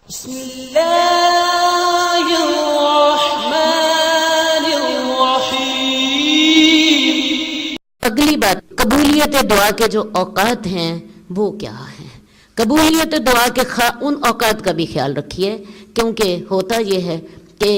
بسم اللہ الرحمن الرحیم۔ اگلی بات، قبولیت دعا کے جو اوقات ہیں وہ کیا ہیں؟ قبولیت دعا کے ان اوقات کا بھی خیال رکھیے، کیونکہ ہوتا یہ ہے کہ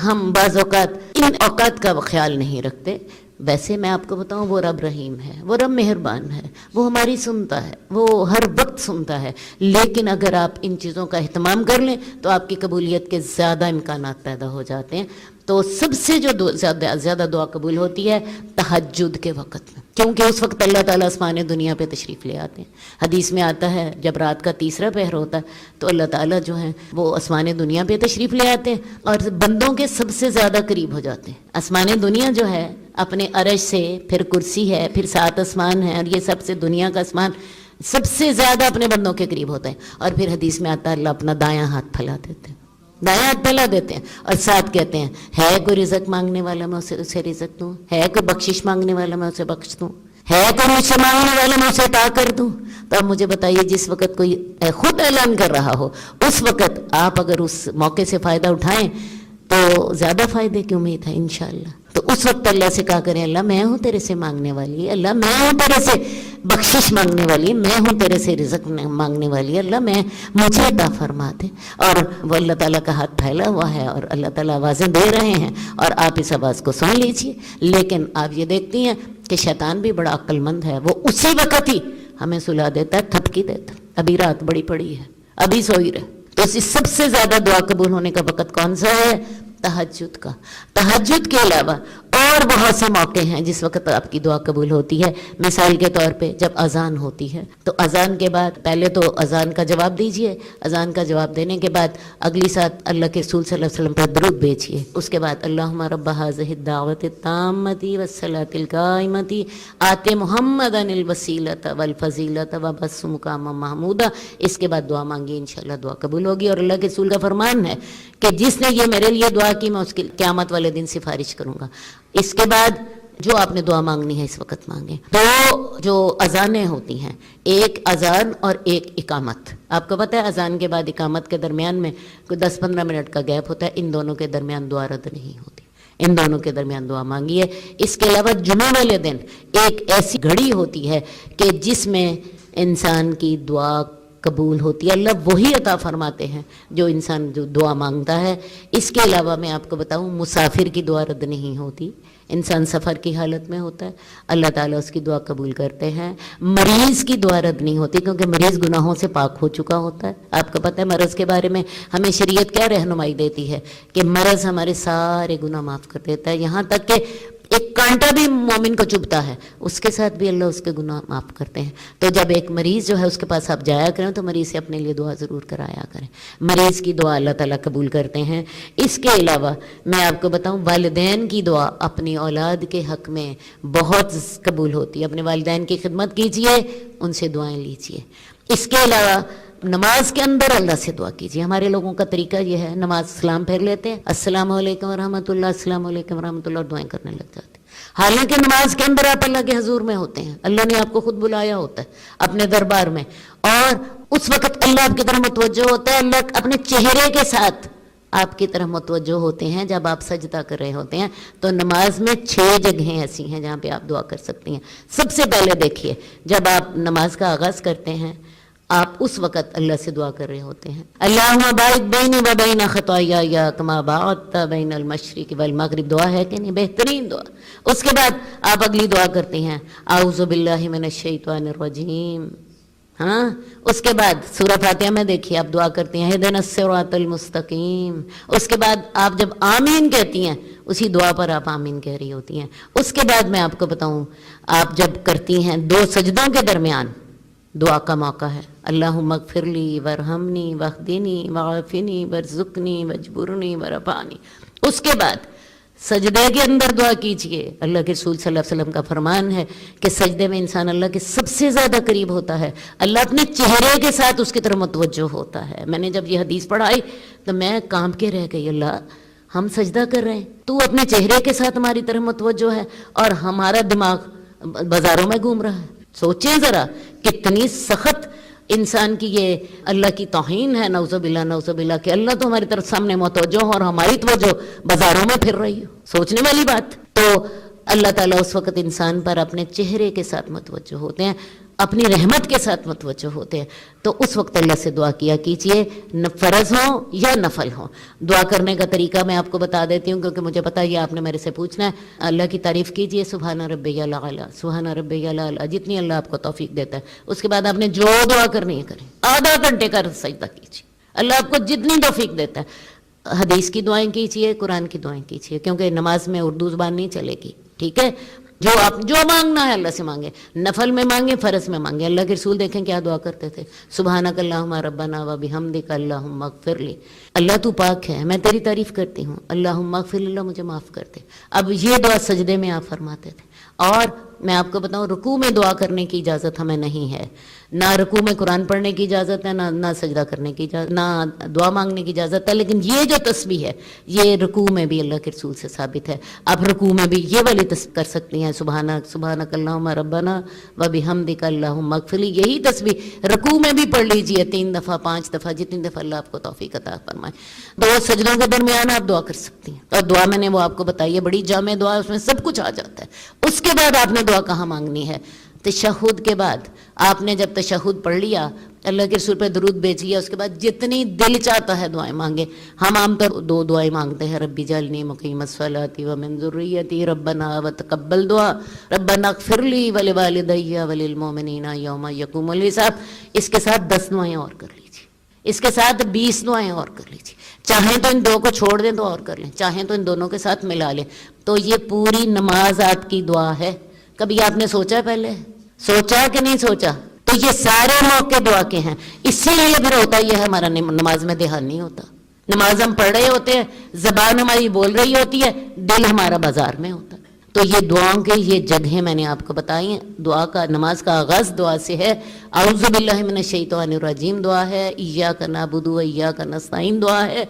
ہم بعض اوقات ان اوقات کا خیال نہیں رکھتے۔ ویسے میں آپ کو بتاؤں، وہ رب رحیم ہے، وہ رب مہربان ہے، وہ ہماری سنتا ہے، وہ ہر وقت سنتا ہے، لیکن اگر آپ ان چیزوں کا اہتمام کر لیں تو آپ کی قبولیت کے زیادہ امکانات پیدا ہو جاتے ہیں۔ تو سب سے جو زیادہ دعا قبول ہوتی ہے تہجد کے وقت میں، کیونکہ اس وقت اللہ تعالیٰ آسمان دنیا پہ تشریف لے آتے ہیں۔ حدیث میں آتا ہے جب رات کا تیسرا پہر ہوتا ہے تو اللہ تعالیٰ جو ہیں وہ آسمان دنیا پہ تشریف لے آتے ہیں اور بندوں کے سب سے زیادہ قریب ہو جاتے ہیں۔ آسمان دنیا جو ہے اپنے عرش سے، پھر کرسی ہے، پھر 7 آسمان ہیں، اور یہ سب سے دنیا کا آسمان سب سے زیادہ اپنے بندوں کے قریب ہوتا ہے۔ اور پھر حدیث میں آتا ہے اللہ اپنا دایاں ہاتھ پھیلا دیتے ہیں، دایاں ہاتھ پھیلا دیتے ہیں اور ساتھ کہتے ہیں ہے کوئی رزق مانگنے والا میں اسے رزق دوں، ہے کوئی بخشش مانگنے والا میں اسے بخش دوں، ہے کوئی مجھ سے مانگنے والا میں اسے عطا کر دوں۔ تو اب مجھے بتائیے، جس وقت کوئی خود اعلان کر رہا ہو اس وقت آپ اگر اس موقع سے فائدہ اٹھائیں تو زیادہ فائدے کی امید ہے انشاءاللہ۔ تو اس وقت اللہ سے کہا کریں اللہ میں ہوں تیرے سے مانگنے والی، اللہ میں ہوں تیرے سے بخشش مانگنے والی، میں ہوں تیرے سے رزق مانگنے والی، اللہ مجھے عطا فرما دے۔ اور وہ اللہ تعالیٰ کا ہاتھ پھیلا ہوا ہے اور اللہ تعالیٰ آوازیں دے رہے ہیں اور آپ اس آواز کو سن لیجیے۔ لیکن آپ یہ دیکھتی ہیں کہ شیطان بھی بڑا عقل مند ہے، وہ اسی وقت ہی ہمیں سلا دیتا ہے، تھپکی دیتا ہے، ابھی رات بڑی پڑی ہے، ابھی سوئی رہے۔ تو اسی سب سے زیادہ دعا قبول ہونے کا وقت کون سا ہے؟ تہجد کا۔ تہجد کے علاوہ اور بہت سے موقع ہیں جس وقت آپ کی دعا قبول ہوتی ہے۔ مثال کے طور پہ جب اذان ہوتی ہے تو اذان کے بعد پہلے تو اذان کا جواب دیجئے، اذان کا جواب دینے کے بعد اگلی ساتھ اللہ کے رسول صلی اللہ علیہ وسلم پر درود بھیجیے۔ اس کے بعد اللہم رب هذه الدعوة التامة والصلاة القائمة آت محمدا الوسیلۃ والفضیلۃ وبعثہ مقاما محمودا۔ اس کے بعد دعا مانگی، انشاءاللہ دعا قبول ہوگی۔ اور اللہ کے رسول کا فرمان ہے کہ جس نے یہ میرے لیے دعا کی میں اس کی قیامت والے دن سفارش کروں گا۔ اس کے بعد جو آپ نے دعا مانگنی ہے اس وقت مانگیں۔ تو جو اذانیں ہوتی ہیں، ایک اذان اور ایک اقامت، آپ کو پتہ ہے اذان کے بعد اقامت کے درمیان میں کوئی 10-15 منٹ کا گیپ ہوتا ہے، ان دونوں کے درمیان دعا رد نہیں ہوتی، ان دونوں کے درمیان دعا مانگیے۔ اس کے علاوہ جمعہ والے دن ایک ایسی گھڑی ہوتی ہے کہ جس میں انسان کی دعا قبول ہوتی ہے، اللہ وہی عطا فرماتے ہیں جو انسان جو دعا مانگتا ہے۔ اس کے علاوہ میں آپ کو بتاؤں مسافر کی دعا رد نہیں ہوتی، انسان سفر کی حالت میں ہوتا ہے اللہ تعالیٰ اس کی دعا قبول کرتے ہیں۔ مریض کی دعا رد نہیں ہوتی کیونکہ مریض گناہوں سے پاک ہو چکا ہوتا ہے۔ آپ کو پتہ ہے مرض کے بارے میں ہمیں شریعت کیا رہنمائی دیتی ہے کہ مرض ہمارے سارے گناہ معاف کر دیتا ہے، یہاں تک کہ ایک کانٹا بھی مومن کو چبھتا ہے اس کے ساتھ بھی اللہ اس کے گناہ معاف کرتے ہیں۔ تو جب ایک مریض جو ہے اس کے پاس آپ جایا کریں تو مریض سے اپنے لیے دعا ضرور کرایا کریں، مریض کی دعا اللہ تعالیٰ قبول کرتے ہیں۔ اس کے علاوہ میں آپ کو بتاؤں والدین کی دعا اپنی اولاد کے حق میں بہت قبول ہوتی ہے۔ اپنے والدین کی خدمت کیجئے، ان سے دعائیں لیجئے۔ اس کے علاوہ نماز کے اندر اللہ سے دعا کیجیے۔ ہمارے لوگوں کا طریقہ یہ ہے، نماز سلام پھیر لیتے ہیں، السلام علیکم ورحمۃ اللہ، السلام علیکم ورحمۃ اللہ، اور دعائیں کرنے لگ جاتے ہیں۔ حالانکہ نماز کے اندر آپ اللہ کے حضور میں ہوتے ہیں، اللہ نے آپ کو خود بلایا ہوتا ہے اپنے دربار میں، اور اس وقت اللہ آپ کی طرف متوجہ ہوتا ہے، اللہ اپنے چہرے کے ساتھ آپ کی طرف متوجہ ہوتے ہیں جب آپ سجدہ کر رہے ہوتے ہیں۔ تو نماز میں 6 جگہیں ایسی ہیں جہاں پہ آپ دعا کر سکتی ہیں۔ سب سے پہلے دیکھیے، جب آپ نماز کا آغاز کرتے ہیں آپ اس وقت اللہ سے دعا کر رہے ہوتے ہیں، اللہم باعث بینی و بین خطایا کما باعدت بین المشرق والمغرب، دعا ہے کہ نہیں؟ بہترین دعا۔ اس کے بعد آپ اگلی دعا کرتے ہیں اعوذ باللہ من الشیطان الرجیم۔ ہاں، اس کے بعد سورہ فاتحہ میں دیکھیے آپ دعا کرتی ہیں اہدنا الصراط المستقیم۔ اس کے بعد آپ جب آمین کہتی ہیں اسی دعا پر آپ آمین کہہ رہی ہوتی ہیں۔ اس کے بعد میں آپ کو بتاؤں، آپ جب کرتی ہیں 2 سجدوں کے درمیان دعا کا موقع ہے، اللہم اغفر لی ورحمنی واہدنی وعافنی وارزقنی واجبرنی ورفعنی۔ اس کے بعد سجدے کے اندر دعا کیجئے۔ اللہ کے رسول صلی اللہ علیہ وسلم کا فرمان ہے کہ سجدے میں انسان اللہ کے سب سے زیادہ قریب ہوتا ہے، اللہ اپنے چہرے کے ساتھ اس کی طرف متوجہ ہوتا ہے۔ میں نے جب یہ حدیث پڑھائی تو میں کانپ کے رہ گئی، اللہ ہم سجدہ کر رہے ہیں، تو اپنے چہرے کے ساتھ ہماری طرف متوجہ ہے اور ہمارا دماغ بازاروں میں گھوم رہا ہے۔ سوچیں ذرا کتنی سخت انسان کی یہ اللہ کی توہین ہے، نعوذ باللہ کہ اللہ تو ہماری طرف سامنے متوجہ ہو اور ہماری توجہ بازاروں میں پھر رہی ہو، سوچنے والی بات۔ تو اللہ تعالیٰ اس وقت انسان پر اپنے چہرے کے ساتھ متوجہ ہوتے ہیں، اپنی رحمت کے ساتھ متوجہ ہوتے ہیں۔ تو اس وقت اللہ سے دعا کیا کیجئے، فرض ہو یا نفل ہو۔ دعا کرنے کا طریقہ میں آپ کو بتا دیتی ہوں کیونکہ مجھے پتا ہے یہ آپ نے میرے سے پوچھنا ہے۔ اللہ کی تعریف کیجئے، سبحان ربی الاعلی، سبحان ربی الاعلی، جتنی اللہ آپ کو توفیق دیتا ہے۔ اس کے بعد آپ نے جو دعا کرنی ہے کریں، آدھا گھنٹے کا سجدہ کیجئے، اللہ آپ کو جتنی توفیق دیتا ہے۔ حدیث کی دعائیں کیجئے، قرآن کی دعائیں کیجئے، کیونکہ نماز میں اردو زبان نہیں چلے گی، ٹھیک ہے؟ جو آپ جو مانگنا ہے اللہ سے مانگے، نفل میں مانگے، فرض میں مانگے۔ اللہ کے رسول دیکھیں کیا دعا کرتے تھے، سبحانک اللہم ربنا و بحمدک اللہم اغفر لی، اللہ تو پاک ہے، میں تیری تعریف کرتی ہوں، اللہم اغفر لی، اللہ مجھے معاف کر دے۔ اب یہ دعا سجدے میں آپ فرماتے تھے۔ اور میں آپ کو بتاؤں رکوع میں دعا کرنے کی اجازت ہمیں نہیں ہے، نہ رکوع میں قرآن پڑھنے کی اجازت ہے، نہ سجدہ کرنے کی اجازت، نہ دعا مانگنے کی اجازت ہے، لیکن یہ جو تسبیح ہے یہ رکوع میں بھی اللہ کے رسول سے ثابت ہے۔ آپ رکوع میں بھی یہ والی تسبیح کر سکتی ہیں، سبحانک اللہم ربنا و بحمدک اللہم اغفر لی، یہی تسبیح رکوع میں بھی پڑھ لیجئے 3 دفعہ 5 دفعہ، جتنی دفعہ اللہ آپ کو توفیق عطا فرمائے۔ 2 سجدوں کے درمیان آپ دعا کر سکتی ہیں، اور دعا میں نے وہ آپ کو بتائی ہے، بڑی جامع دعا ہے، اس میں سب کچھ آ جاتا ہے۔ اس کے بعد آپ نے دعا کہاں مانگنی ہے؟ تشہد کے بعد آپ نے جب تشہد پڑھ لیا، اللہ کے رسول پہ درود بھیج لیا، اس کے بعد جتنی دل چاہتا ہے دعائیں مانگے۔ ہم عام طور 2 دعائیں مانگتے ہیں، ربی جعلنی مقیم الصلاۃ ومن ذریتی ربنا وتقبل دعا، ربنا اغفر لی ولوالدی وللمؤمنین یوم یقوم الحساب۔ اس کے ساتھ 10 دعائیں اور کر لیجیے، اس کے ساتھ 20 دعائیں اور کر لیجیے، چاہیں تو ان 2 کو چھوڑ دیں تو اور کر لیں، چاہیں تو ان دونوں کے ساتھ ملا لیں۔ تو یہ پوری نماز آپ کی دعا ہے۔ کبھی آپ نے سوچا پہلے؟ سوچا کہ نہیں سوچا؟ تو یہ سارے موقع دعا کے ہیں، اسی لیے پھر ہوتا یہ ہے ہمارا نماز میں دھیان نہیں ہوتا۔ نماز ہم پڑھ رہے ہوتے ہیں، زبان ہماری بول رہی ہوتی ہے، دل ہمارا بازار میں ہوتا ہے۔ تو یہ دعاؤں کے یہ جگہیں میں نے آپ کو بتائی ہیں۔ دعا کا نماز کا آغاز دعا سے ہے، اعوذ باللہ من الشیطان الرجیم دعا ہے، ایاک نعبد و ایاک نستعین دعا ہے،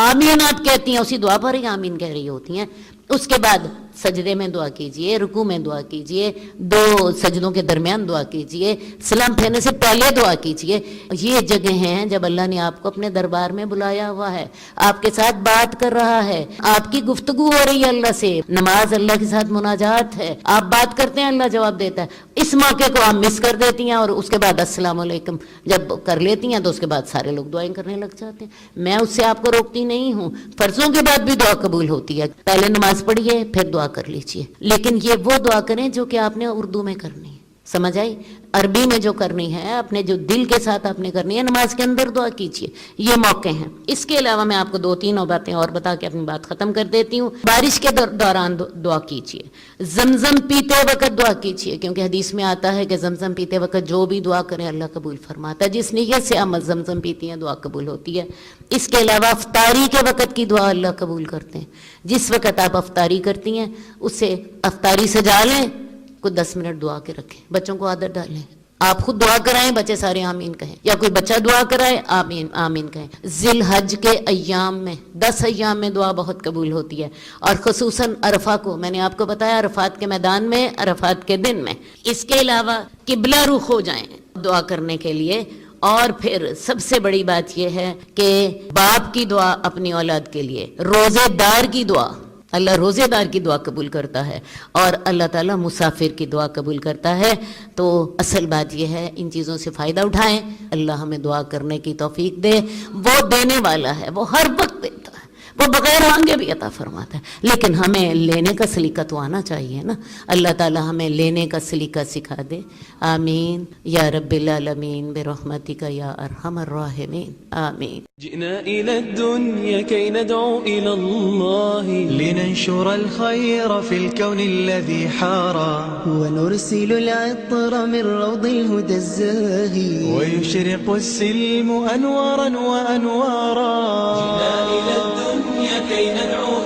آمین آپ کہتی ہیں، اسی دعا پر ہی آمین کہہ رہی ہوتی ہیں۔ اس کے بعد سجدے میں دعا کیجئے، رکوع میں دعا کیجئے، 2 سجدوں کے درمیان دعا کیجئے، سلام پھیرنے سے پہلے دعا کیجئے۔ یہ جگہ ہیں جب اللہ نے آپ کو اپنے دربار میں بلایا ہوا ہے، آپ کے ساتھ بات کر رہا ہے، آپ کی گفتگو ہو رہی ہے اللہ سے، نماز اللہ کے ساتھ مناجات ہے، آپ بات کرتے ہیں اللہ جواب دیتا ہے۔ اس موقع کو آپ مس کر دیتی ہیں، اور اس کے بعد السلام علیکم جب کر لیتی ہیں تو اس کے بعد سارے لوگ دعائیں کرنے لگ جاتے ہیں۔ میں اس سے آپ کو روکتی نہیں ہوں، فرضوں کے بعد بھی دعا قبول ہوتی ہے، پہلے نماز پڑھیے پھر دعا کر لیجئے، لیکن یہ وہ دعا کریں جو کہ آپ نے اردو میں کرنی ہے، سمجھ آئی؟ عربی میں جو کرنی ہے، اپنے جو دل کے ساتھ آپ نے کرنی ہے، نماز کے اندر دعا کیجئے۔ یہ موقع ہیں۔ اس کے علاوہ میں آپ کو 2-3 باتیں اور بتا کے اپنی بات ختم کر دیتی ہوں۔ بارش کے دوران دعا کیجئے، زمزم پیتے وقت دعا کیجئے، کیونکہ حدیث میں آتا ہے کہ زمزم پیتے وقت جو بھی دعا کرے اللہ قبول فرماتا ہے، جس نیت سے آپ زمزم پیتی ہیں دعا قبول ہوتی ہے۔ اس کے علاوہ افطاری کے وقت کی دعا اللہ قبول کرتے ہیں۔ جس وقت آپ افطاری کرتی ہیں اس سے افطاری سجا لیں، کوئی 10 منٹ دعا کے رکھیں، بچوں کو عادت ڈالیں، آپ خود دعا کرائیں، بچے سارے آمین کہیں، یا کوئی بچہ دعا کرائے آمین آمین کہیں۔ ذی الحج کے ایام میں 10 ایام میں دعا بہت قبول ہوتی ہے، اور خصوصاً عرفہ کو، میں نے آپ کو بتایا عرفات کے میدان میں، عرفات کے دن میں۔ اس کے علاوہ قبلہ رخ ہو جائیں دعا کرنے کے لیے۔ اور پھر سب سے بڑی بات یہ ہے کہ باپ کی دعا اپنی اولاد کے لیے، روزے دار کی دعا، اللہ روزے دار کی دعا قبول کرتا ہے، اور اللہ تعالیٰ مسافر کی دعا قبول کرتا ہے۔ تو اصل بات یہ ہے ان چیزوں سے فائدہ اٹھائیں، اللہ ہمیں دعا کرنے کی توفیق دے۔ وہ دینے والا ہے، وہ ہر وقت دیتا ہے، وہ بغیر مانگے بھی عطا فرماتا ہے، لیکن ہمیں لینے کا سلیقہ تو آنا چاہیے نا۔ اللہ تعالیٰ ہمیں لینے کا سلیقہ سکھا دے، آمین یا رب العالمین برحمتک یا ارحم الراحمین، آمین۔ جئنا إلى الدنيا كي ندعو إلى الله لننشر الخير في الكون الذي حارى ونرسل العطر من روض الهدى الزاهي ويشرق السلم أنوارا وأنوارا جئنا إلى الدنيا كي ندعو